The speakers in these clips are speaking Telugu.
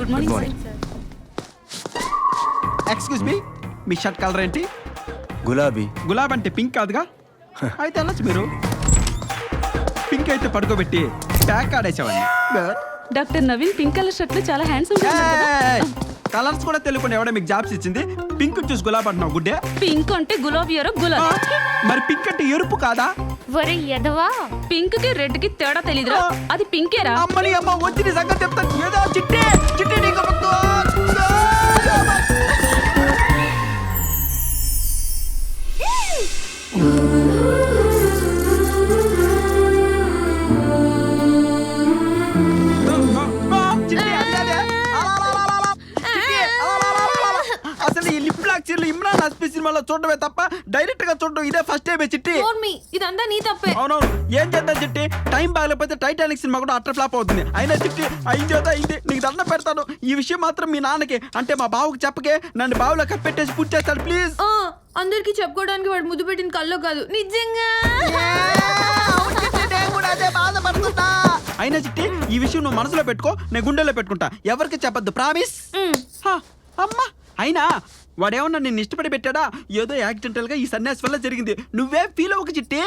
Good morning sir. Excuse me, మీ షర్ట్ కలర్ ఏంటి? గులాబీ. గులాబీ అంటే పింక్ కాదుగా? అయితే వెళ్ళచ్చు మీరు. పింక్ అయితే పడుకోబెట్టి ప్యాక్ ఆడేసేవాడిని. Doctor Naveen pink colour shirt లో చాలా హ్యాండ్సమ్ కదా. కలర్స్ కూడా తెలియకుండా ఎవడో మీకు జాబ్స్ ఇచ్చింది? పింక్ చూసి గులాబీ అంటున్నావు గుడ్డే? పింక్ అంటే గులాబీ ఎరో గులాబీ. మరి పింక్ అంటే ఎరుపు కాదా? ఒరే ఎదవా, పింక్ కి రెడ్ కి తేడా తెలీదురా? అది పింకేరా? అమ్మని అమ్మ వచ్చి నీ సంగతి చెప్తాను. ఏదో చిట్టి చిట్టి నీకు అసలు ఈ లిప్ లాక్ చీరలు ఇమ్రాన్ హస్పీ సినిమాలో చూడటమే తప్ప డైరెక్ట్ గా చూడటం ఇదే ఫస్ట్ టైం చిట్టి. ఇదంతా నీ తప్పే. అవునవును, ఏం చేద్దాం చిట్టి, టైం బాగలేకపోతే టైటానిక్ సినిమా కూడా అట్టర్ ఫ్లాప్ అవుతుంది. అయినా చిట్టి అయింది నీకు దండం పెడతాను. ఈ విషయం మాత్రం మీ నాన్నకి అంటే మా బావుకి చెప్పకే, నన్ను బావులో కప్పెట్టేసి పూర్తి చేస్తాడు ప్లీజ్. అందరికి చెప్పుకోవడానికి వాడు ముద్దు పెట్టిన కల్లో కాదు, నిజంగా. అయినా చిట్టి ఈ విషయం నువ్వు మనసులో పెట్టుకో, నేను గుండెల్లో పెట్టుకుంటా. ఎవరికి చెప్పద్దు, ప్రామిస్. అమ్మా అయినా వాడేమన్నా నిన్ను ఇష్టపడి పెట్టాడా? ఏదో యాక్సిడెంటల్ గా ఈ సన్యాసి వల్ల జరిగింది. నువ్వే ఫీల్ అవ్వక చిట్టి.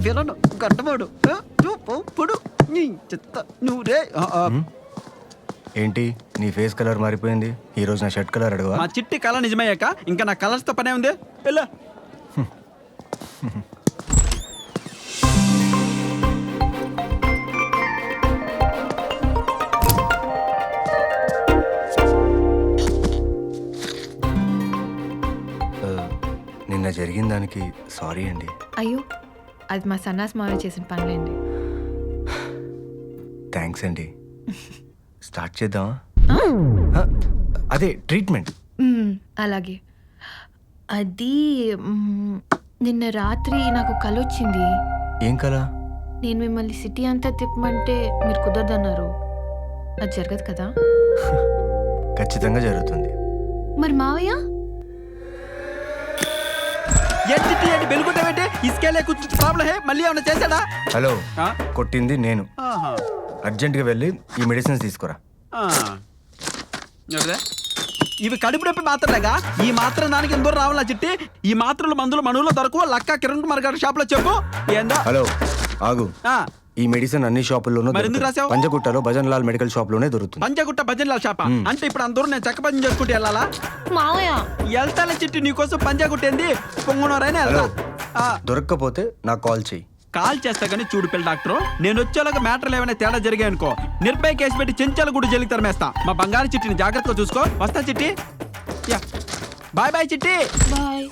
విలను గడ్డవాడు పొడు చెత్త నువ్వురే. ఏంటి నీ ఫేస్ కలర్ మారిపోయింది? ఈ రోజు నా షర్ట్ కలర్ అడగవా? మా చిట్టి కళ నిజమయ్యాక ఇంకా నా కలర్స్ తో పనే ఉంది. ఎలా నిన్న జరిగిన దానికి సారీ అండి. అయ్యో, అది మా సన్నాస్ మావయ్య చేసిన పనులేండి. థ్యాంక్స్ అండి. స్టార్ట్ చేద్దామా? అదే ట్రీట్మెంట్. అలాగే. అది నిన్న రాత్రి నాకు కల వచ్చింది. ఏం కల? నేను మిమ్మల్ని సిటీ అంతా తిప్పమంటే మీరు కుదరదన్నారు. అది జరగదు కదా? ఖచ్చితంగా జరుగుతుంది. మరి మావయ్య ఏంటి బెలుగుంటావేంటి? ఇసుకెళ్ళే కూర్చుంటే ప్రాబ్లం హే. మళ్ళీ ఏమన్నా చేశాడా? హలో, కొట్టింది నేను. అర్జెంట్గా వెళ్ళి ఈ మెడిసిన్స్ తీసుకురా. ఇవి కడుపు నొప్పి మాత్రలేగా? ఈ మాత్రం దానికి ఎందరూ రావాలా చిట్టి? ఈ మాత్రలు మందులు మనవులో దొరకవు. లక్క కిరణ్ కుమార్ గారి షాప్ లో చెప్పు. ఏందా? హలో ఆగు. ఈ మెడిసిన్ అన్ని షాపుల్లోనూ రాసావు? పంజగుట్టలో భజన్ లాల్ మెడికల్ షాప్ లోనే దొరుకుతుంది. పంజగుట్ట భజన్ లాల్ షాపా? అంటే ఇప్పుడు అందరూ నేను చెక్క భజన చేసుకుంటే వెళ్ళాలా? మావయ్య వెళ్తాలే చిట్టి, నీకోసం పంజాగుట్టేంది పొంగునోరైనా వెళ్తా. దొరక్కపోతే నాకు కాల్ చెయ్యి. కాల్ చేస్తా కానీ చూడు పిల్ల డాక్టర్, నేను వచ్చేలాగా మ్యాటర్లు ఏమైనా తేడా జరిగాయనుకో నిర్భయ కేసు పెట్టి చెంచాల గుడి జైలుకి తరమేస్తా. మా బంగారు చిట్టిని జాగ్రత్తగా చూసుకో. వస్తా చిట్టి. బాయ్ బాయ్ చిట్టి. బాయ్.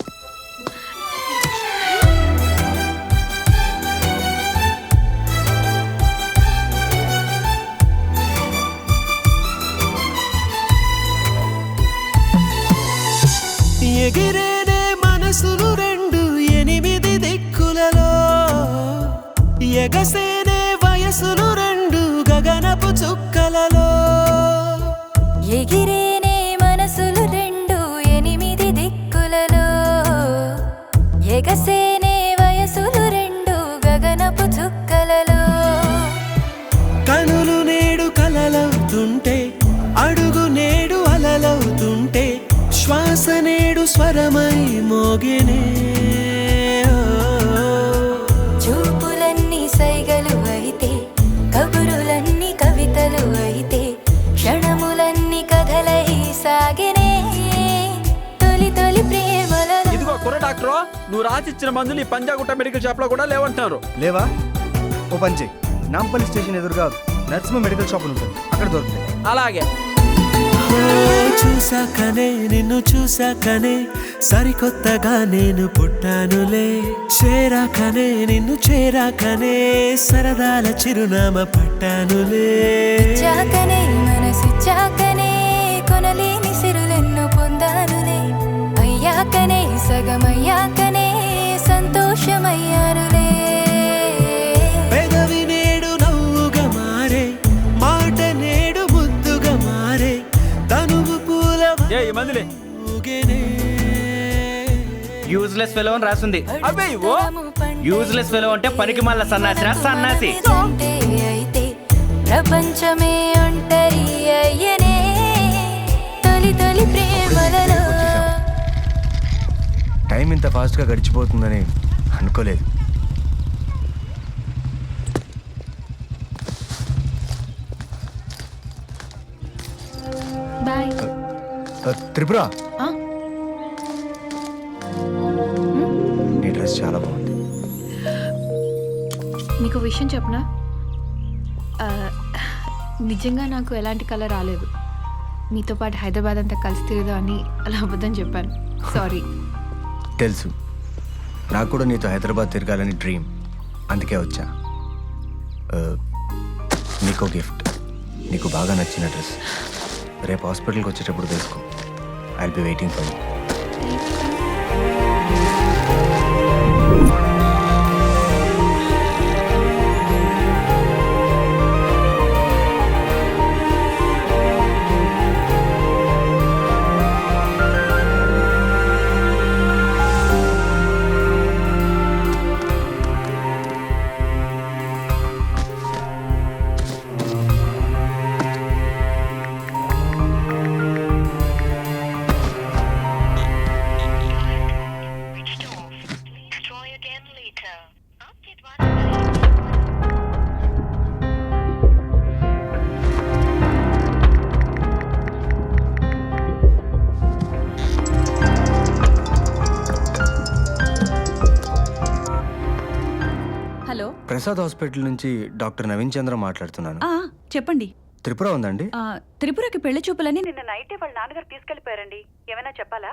ఎగిరేనే మనసులు రెండు 8 దిక్కులలో, ఎగసేనే వయసులు రెండు గగనపు చుక్కలలో. ఎగిరేనే మనసులు రెండు 8 దిక్కులలో, ఎగసేనే వయసులు రెండు గగనపు చుక్కలలో. కనులు నేడు కలలవుతుంటే, అడుగు నేడు అలలవుతుంటే, శ్వాస నేడు స్వరమై మోగినే. చూపులన్నీ సైగలు అయితే, కబురులన్నీ కవితలు అయితే, క్షణములన్నీ కథలై సాగినే. తొలి తొలి ప్రేమలలో. ఇదిగో కుర్ర డాక్టర్, నువ్వు రాసిచ్చిన మందులు ఈ పంజాగుట్ట మెడికల్ షాప్ లో కూడా లేవంటున్నారు. లేవా? ఓ పని చేయి, నాంపల్లి స్టేషన్ ఎదురుగా నరసింహ మెడికల్ షాప్ ఉంటుంది, అక్కడ దొరుకుతాయి. అలాగే. ఓ చూసాకనే నిన్ను చూసాకనే సరికొత్తగా నేను పుట్టానులే, చేరాకనే నిన్ను చేరాకనే సరదాల చిరునామా పట్టానులే. చాకనే మనసు చాకనే కొనలేని సిరులెన్నో పొందానులే, అయ్యాకనే సగమయ్యాకనే సంతోషమయ్యానులే. పెదవి నేడు నవ్వుగా మారే, మాట నేడు ముద్దుగా మారే, తనువు పూల ఏ ఈ మందులే ఊగెనే. యూజ్లెస్ ఫెలో అని రాసింది. అవే ఇవ్వు. యూజ్లెస్ ఫెలో అంటే పనికి మళ్ళా సన్నాసిరా సన్నాసి. జంటే అయితే ప్రపంచమే ఒంటరి అయ్యనే, తొలి తొలి ప్రేమలలో. టైం ఇంత ఫాస్ట్గా గడిచిపోతుందని అనుకోలేదు. బాయ్. త్రిపుర, ఆ? నీ డ్రెస్ చాలా బాగుంది. మీకు విషయం చెప్పనా? ఆ, నిజంగా నాకు ఎలాంటి కలర్ రాలేదు. మీతో పాటు హైదరాబాద్ అంతా కలిసి తిరుగుదా అని అలా అబద్ధం చెప్పాను. సారీ. తెలుసు, నాకు కూడా నీతో హైదరాబాద్ తిరగాలని డ్రీమ్, అందుకే వచ్చా. నీకో గిఫ్ట్, నీకు బాగా నచ్చిన డ్రెస్. రేపు హాస్పిటల్కి వచ్చేటప్పుడు వేసుకో. I will be waiting for you. Try again later. Update one. Hello. Prasad hospital నుంచి డాక్టర్ నవీన్ చంద్ర మాట్లాడుతున్నాను. చెప్పండి. త్రిపుర ఉందండి? త్రిపురకి పెళ్లి చూపులని నిన్న నైటే వాళ్ళ నాన్నగారు తీసుకెళ్లిపోయారండి. ఏమైనా చెప్పాలా?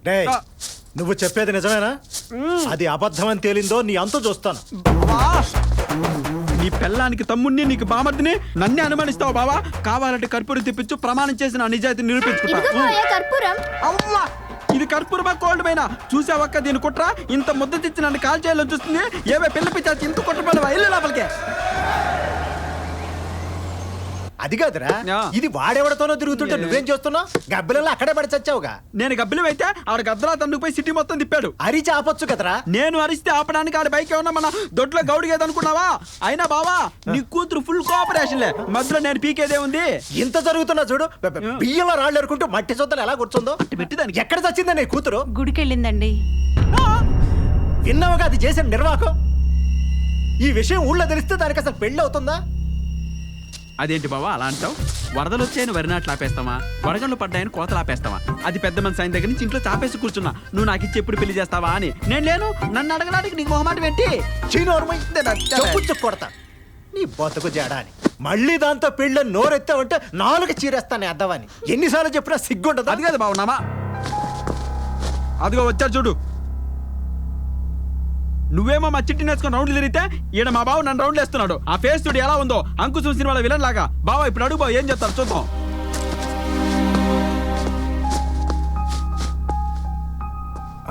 డేయ్, నువ్వు చెప్పేది నిజమేనా? అది అబద్ధం అని తేలిందో నీ అంతు చూస్తాను. నీ పెళ్ళానికి తమ్ముడిని నీకు బామర్దిని నన్నే అనుమానిస్తావు బావా. కావాలంటే కర్పూరం తెప్పించు, ప్రమాణం చేసి నా నిజాయితీ నిరూపించుకుంటా. అవ్వా, ఇది కర్పూరమా కోల్డ్ పైన చూసావక్క దీని కుట్ర. ఇంత ముద్ద తెచ్చి నన్ను కాల్ చేయాలని చూస్తుంది. ఏవే పిల్ల పిచ్చాచి ఇంత కుట్రపడవా? ఇల్లు లోపలికే. అది కాదురా, యా. ఇది వాడెవడతోనో తిరుగుతుంటే నువ్వేం చేస్తున్నావు? గబ్బిలలో అక్కడే పడి చచ్చావుగా. నేను గబ్బిలం అయితే ఆవిడ గద్దలా తన్నుకుపోయి సిటీ మొత్తం తిప్పాడు. అరిచి ఆపొచ్చు కదరా. నేను అరిస్తే ఆపడానికి ఆడ బైక్ ఏమన్నా మన దొడ్లో గౌడిగేదనుకున్నావా? అయినా బావా నీ కూతురు ఫుల్ కోఆపరేషన్లే, మధ్యలో నేను పీకేదే ఉంది. ఇంత జరుగుతున్నా చూడు. బియ్యంలో రాళ్ళు ఎరుకుంటూ మట్టి సొద్దలు ఎలా కూర్చుందో. పెట్టిదానికి ఎక్కడ చచ్చిందా నీ కూతురు? గుడికెళ్ళిందండి. విన్నావుగా అది చేసిన నిర్వాహకం. ఈ విషయం ఊళ్ళో తెలిస్తే దానికి అసలు పెళ్లి అవుతుందా? అదేంటి బావా అలా అంటావు? వరదలు వచ్చాయని వరి నాట్లు ఆపేస్తావా? వడగళ్ళు పడ్డాయని కోతలు ఆపేస్తావా? అది పెద్ద మన సాయం దగ్గర నుంచి ఇంట్లో చాపేసి కూర్చున్నా. నువ్వు నాకు ఇచ్చి ఎప్పుడు పెళ్లి చేస్తావా అని. నేను లేను, నన్ను అడగడానికి నీకు మొహమాట ఏంటి? చెప్పుచ్చు కొడతా నీ బతుకు జడా అని. మళ్ళీ దాంతో పెళ్ళి నోరెత్తావంటే నాలుగు చీరేస్తాను అద్దవని. ఎన్నిసార్లు చెప్పినా సిగ్గుంటది. అది కాదు బావు నామా, అదిగో వచ్చారు చూడు. నువ్వేమో మా చిట్టి నేర్చుకుని రౌండ్లు తిరిగితే ఈడ మా బావ నన్ను రౌండ్లు వేస్తున్నాడు. ఆ ఫేస్ చూడు ఎలా ఉందో, అంకుశం సినిమాల విలన్ లాగా. బావ ఇప్పుడు అడుగు బావ ఏం చెప్తారు చూద్దాం.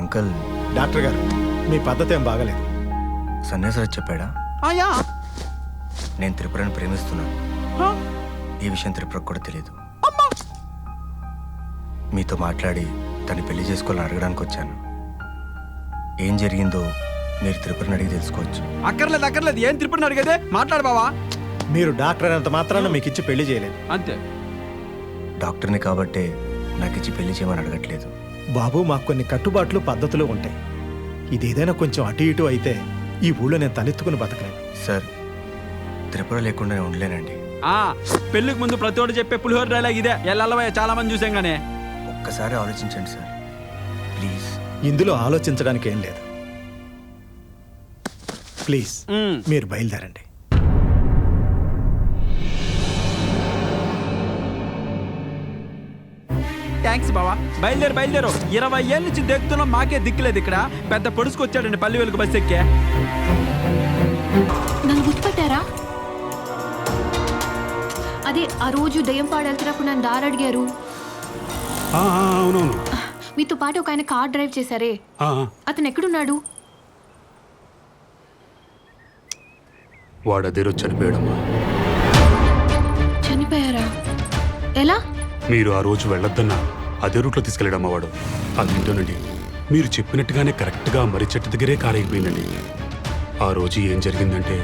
అంకల్, డాక్టర్ గారు మీ పద్ధతి ఏం బాగలేదు. సన్యాసరాజ్ చెప్పాడా? ఆయా నేను త్రిపురని ప్రేమిస్తున్నాను. హ? ఈ విషయం త్రిపురకు కూడా తెలియదు. మీతో మాట్లాడి తను పెళ్లి చేసుకోవాలని అడగడానికి వచ్చాను. ఏం జరిగిందో మీరు త్రిపురని అడిగి తెలుసుకోవచ్చు. అక్కర్లేదు అక్కర్లేదు, ఏం త్రిపురని అడిగేదే. మాట్లాడు బావా. మీరు డాక్టర్ అయినంత మాత్రాన మీకు ఇచ్చి పెళ్లి చేయలేదు. అంతే. డాక్టర్ని కాబట్టే నాకు ఇచ్చి పెళ్లి చేయమని అడగట్లేదు. బాబు, మాకు కొన్ని కట్టుబాట్లు పద్ధతులు ఉంటాయి. ఇదేదైనా కొంచెం అటు ఇటు అయితే ఈ ఊళ్ళో నేను తలెత్తుకుని బతకలేను. సార్, త్రిపుర లేకుండా నేను ఉండలేనండి. పెళ్లికి ముందు ప్రతి ఒక్కటి చెప్పే పులిహోర డైలాగ్ ఇదే. ఎల్లవయ్య చాలా మంది చూసాం గానే. ఒక్కసారి ఆలోచించండి సార్. ప్లీజ్. ఇందులో ఆలోచించడానికి ఏం లేదు. ప్లీజ్ మీరు బయలుదేరండి. థ్యాంక్స్ బావా. బయలుదేరు 20 ఏళ్ళ నుంచి దిగుతున్నాం, మాకే దిక్కులేదు ఇక్కడ. పెద్ద పొడుచుకొచ్చాడండి పల్లి వెలుగు బస్ ఎక్కే. నన్ను గుర్తుపెట్టారా? అదే ఆ రోజు దయ్యం పాడు వెళ్తున్నప్పుడు నన్ను దారి అడిగారు. అవునవును. మీతో పాటు ఒక ఆయన కార్ డ్రైవ్ చేశారే, అతను ఎక్కడున్నాడు? వాడు అదే రోజు చనిపోయాడమ్మా. చనిపోయారా? ఎలా? మీరు ఆ రోజు వెళ్ళొద్దన్నా అదే రూట్లో తీసుకెళ్ళాడమ్మా వాడు. అదేంటోనండి, మీరు చెప్పినట్టుగానే కరెక్ట్గా మర్రి చెట్టు దగ్గరే కారు అయిపోయిందండి. ఆ రోజు ఏం జరిగిందంటే